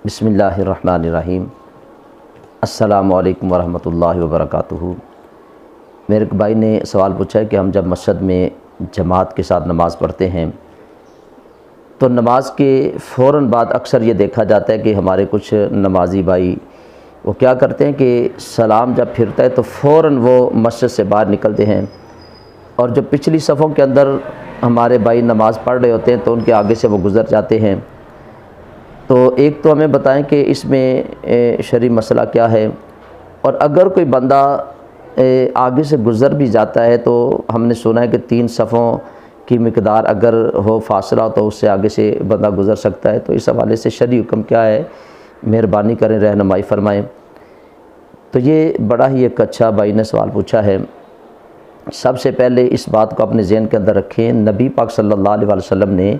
بسم اللہ الرحمن الرحیم۔ السلام علیکم ورحمۃ اللہ وبرکاتہ۔ میرے بھائی نے سوال پوچھا ہے کہ ہم جب مسجد میں جماعت کے ساتھ نماز پڑھتے ہیں تو نماز کے فوراً بعد اکثر یہ دیکھا جاتا ہے کہ ہمارے کچھ نمازی بھائی وہ کیا کرتے ہیں کہ سلام جب پھرتا ہے تو فوراً وہ مسجد سے باہر نکلتے ہیں، اور جو پچھلی صفوں کے اندر ہمارے بھائی نماز پڑھ رہے ہوتے ہیں تو ان کے آگے سے وہ گزر جاتے ہیں۔ تو ایک تو ہمیں بتائیں کہ اس میں شرعی مسئلہ کیا ہے، اور اگر کوئی بندہ آگے سے گزر بھی جاتا ہے تو ہم نے سنا ہے کہ 3 صفوں کی مقدار اگر ہو فاصلہ تو اس سے آگے سے بندہ گزر سکتا ہے۔ تو اس حوالے سے شرعی حکم کیا ہے، مہربانی کریں رہنمائی فرمائیں۔ تو یہ بڑا ہی ایک اچھا بھائی نے سوال پوچھا ہے۔ سب سے پہلے اس بات کو اپنے ذہن کے اندر رکھیں، نبی پاک صلی اللہ علیہ وسلم نے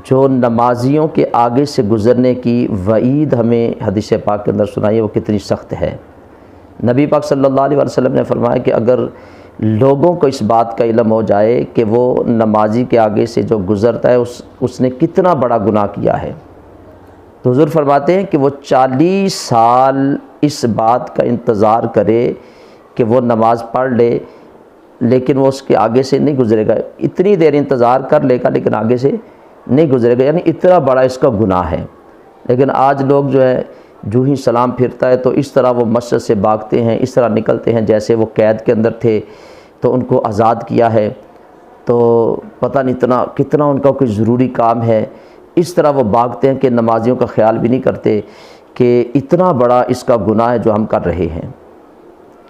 جو نمازیوں کے آگے سے گزرنے کی وعید ہمیں حدیث پاک کے اندر سنائی ہے وہ کتنی سخت ہے۔ نبی پاک صلی اللہ علیہ وسلم نے فرمایا کہ اگر لوگوں کو اس بات کا علم ہو جائے کہ وہ نمازی کے آگے سے جو گزرتا ہے اس نے کتنا بڑا گناہ کیا ہے، تو حضور فرماتے ہیں کہ وہ 40 سال اس بات کا انتظار کرے کہ وہ نماز پڑھ لے لیکن وہ اس کے آگے سے نہیں گزرے گا، اتنی دیر انتظار کر لے گا لیکن آگے سے نہیں گزرے گا، یعنی اتنا بڑا اس کا گناہ ہے۔ لیکن آج لوگ جو ہے جو ہی سلام پھرتا ہے تو اس طرح وہ مسجد سے بھاگتے ہیں، اس طرح نکلتے ہیں جیسے وہ قید کے اندر تھے تو ان کو آزاد کیا ہے، تو پتہ نہیں کتنا ان کا کوئی ضروری کام ہے، اس طرح وہ بھاگتے ہیں کہ نمازیوں کا خیال بھی نہیں کرتے کہ اتنا بڑا اس کا گناہ ہے جو ہم کر رہے ہیں۔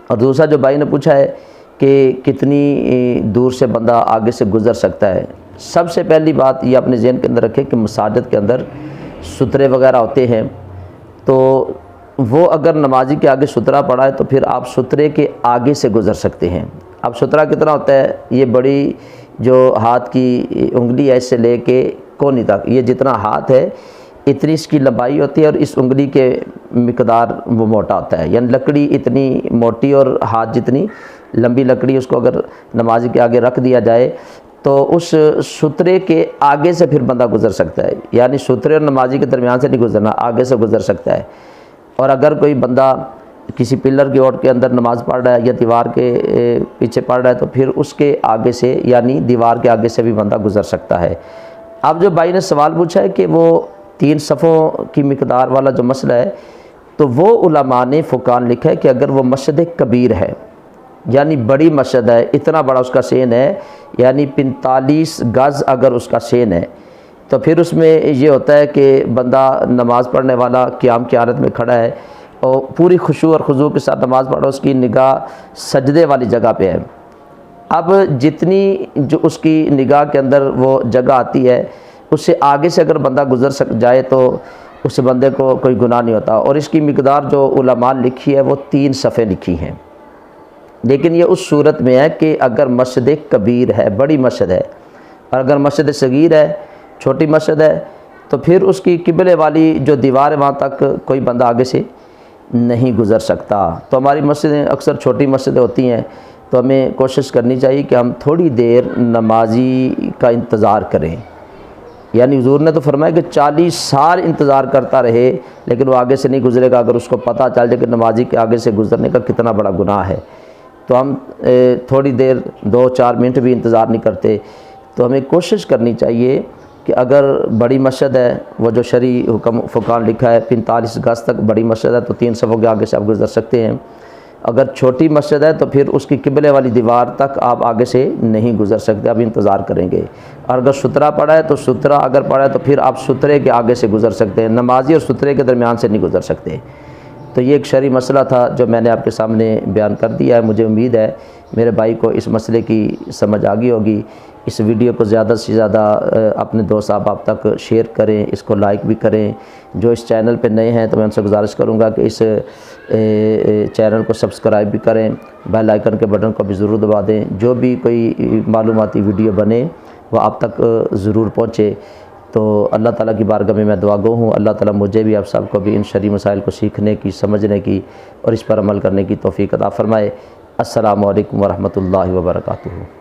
اور دوسرا جو بھائی نے پوچھا ہے کہ کتنی دور سے بندہ آگے سے گزر سکتا ہے، سب سے پہلی بات یہ اپنے ذہن کے اندر رکھیں کہ مساجد کے اندر سترے وغیرہ ہوتے ہیں، تو وہ اگر نمازی کے آگے سترا پڑا ہے تو پھر آپ سترے کے آگے سے گزر سکتے ہیں۔ اب سترا کتنا ہوتا ہے، یہ بڑی جو ہاتھ کی انگلی ہے اس سے لے کے کونی تک، یہ جتنا ہاتھ ہے اتنی اس کی لمبائی ہوتی ہے، اور اس انگلی کے مقدار وہ موٹا ہوتا ہے، یعنی لکڑی اتنی موٹی اور ہاتھ جتنی لمبی لکڑی، اس کو اگر نمازی کے آگے رکھ دیا جائے تو اس سترے کے آگے سے پھر بندہ گزر سکتا ہے، یعنی سترے اور نمازی کے درمیان سے نہیں گزرنا، آگے سے گزر سکتا ہے۔ اور اگر کوئی بندہ کسی پلر کی اوٹ کے اندر نماز پڑھ رہا ہے یا دیوار کے پیچھے پڑھ رہا ہے تو پھر اس کے آگے سے یعنی دیوار کے آگے سے بھی بندہ گزر سکتا ہے۔ اب جو بھائی نے سوال پوچھا ہے کہ وہ 3 صفوں کی مقدار والا جو مسئلہ ہے، تو وہ علماء نے فقہاء نے لکھا ہے کہ اگر وہ مسجد کبیر ہے یعنی بڑی مسجد ہے، اتنا بڑا اس کا سین ہے، یعنی 45 گز اگر اس کا سین ہے، تو پھر اس میں یہ ہوتا ہے کہ بندہ نماز پڑھنے والا قیام کی حالت میں کھڑا ہے اور پوری خشوع اور خضوع کے ساتھ نماز پڑھ رہا ہے، اس کی نگاہ سجدے والی جگہ پہ ہے۔ اب جتنی جو اس کی نگاہ کے اندر وہ جگہ آتی ہے اس سے آگے سے اگر بندہ گزر جائے تو اس بندے کو کوئی گناہ نہیں ہوتا، اور اس کی مقدار جو علماء نے لکھی ہے وہ 3 صفیں لکھی ہیں۔ لیکن یہ اس صورت میں ہے کہ اگر مسجد کبیر ہے، بڑی مسجد ہے، اور اگر مسجد صغیر ہے، چھوٹی مسجد ہے، تو پھر اس کی قبلے والی جو دیوار ہے وہاں تک کوئی بندہ آگے سے نہیں گزر سکتا۔ تو ہماری مسجدیں اکثر چھوٹی مسجدیں ہوتی ہیں، تو ہمیں کوشش کرنی چاہیے کہ ہم تھوڑی دیر نمازی کا انتظار کریں، یعنی حضور نے تو فرمایا کہ 40 سال انتظار کرتا رہے لیکن وہ آگے سے نہیں گزرے گا، اگر اس کو پتہ چل جائے کہ نمازی کے آگے سے گزرنے کا کتنا بڑا گناہ ہے، تو ہم تھوڑی دیر 2-4 منٹ بھی انتظار نہیں کرتے۔ تو ہمیں کوشش کرنی چاہیے کہ اگر بڑی مسجد ہے، وہ جو شرعی حکم فقہاء نے لکھا ہے 45 گز تک بڑی مسجد ہے تو 3 صفوں کے آگے سے آپ گزر سکتے ہیں۔ اگر چھوٹی مسجد ہے تو پھر اس کی قبلے والی دیوار تک آپ آگے سے نہیں گزر سکتے، آپ انتظار کریں گے۔ اور اگر سترا پڑا ہے تو سترا اگر پڑا ہے تو پھر آپ سترے کے آگے سے گزر سکتے ہیں، نمازی اور سترے کے درمیان سے نہیں گزر سکتے۔ تو یہ ایک شرعی مسئلہ تھا جو میں نے آپ کے سامنے بیان کر دیا ہے۔ مجھے امید ہے میرے بھائی کو اس مسئلے کی سمجھ آ گئی ہوگی۔ اس ویڈیو کو زیادہ سے زیادہ اپنے دوست احباب تک شیئر کریں، اس کو لائک بھی کریں۔ جو اس چینل پہ نئے ہیں تو میں ان سے گزارش کروں گا کہ اس چینل کو سبسکرائب بھی کریں، بیل آئیکن کے بٹن کو بھی ضرور دبا دیں، جو بھی کوئی معلوماتی ویڈیو بنے وہ آپ تک ضرور پہنچے۔ تو اللہ تعالیٰ کی بارگاہ میں میں دعا گو ہوں، اللہ تعالیٰ مجھے بھی آپ سب کو بھی ان شرعی مسائل کو سیکھنے کی، سمجھنے کی اور اس پر عمل کرنے کی توفیق عطا فرمائے۔ السلام علیکم ورحمۃ اللہ وبرکاتہ۔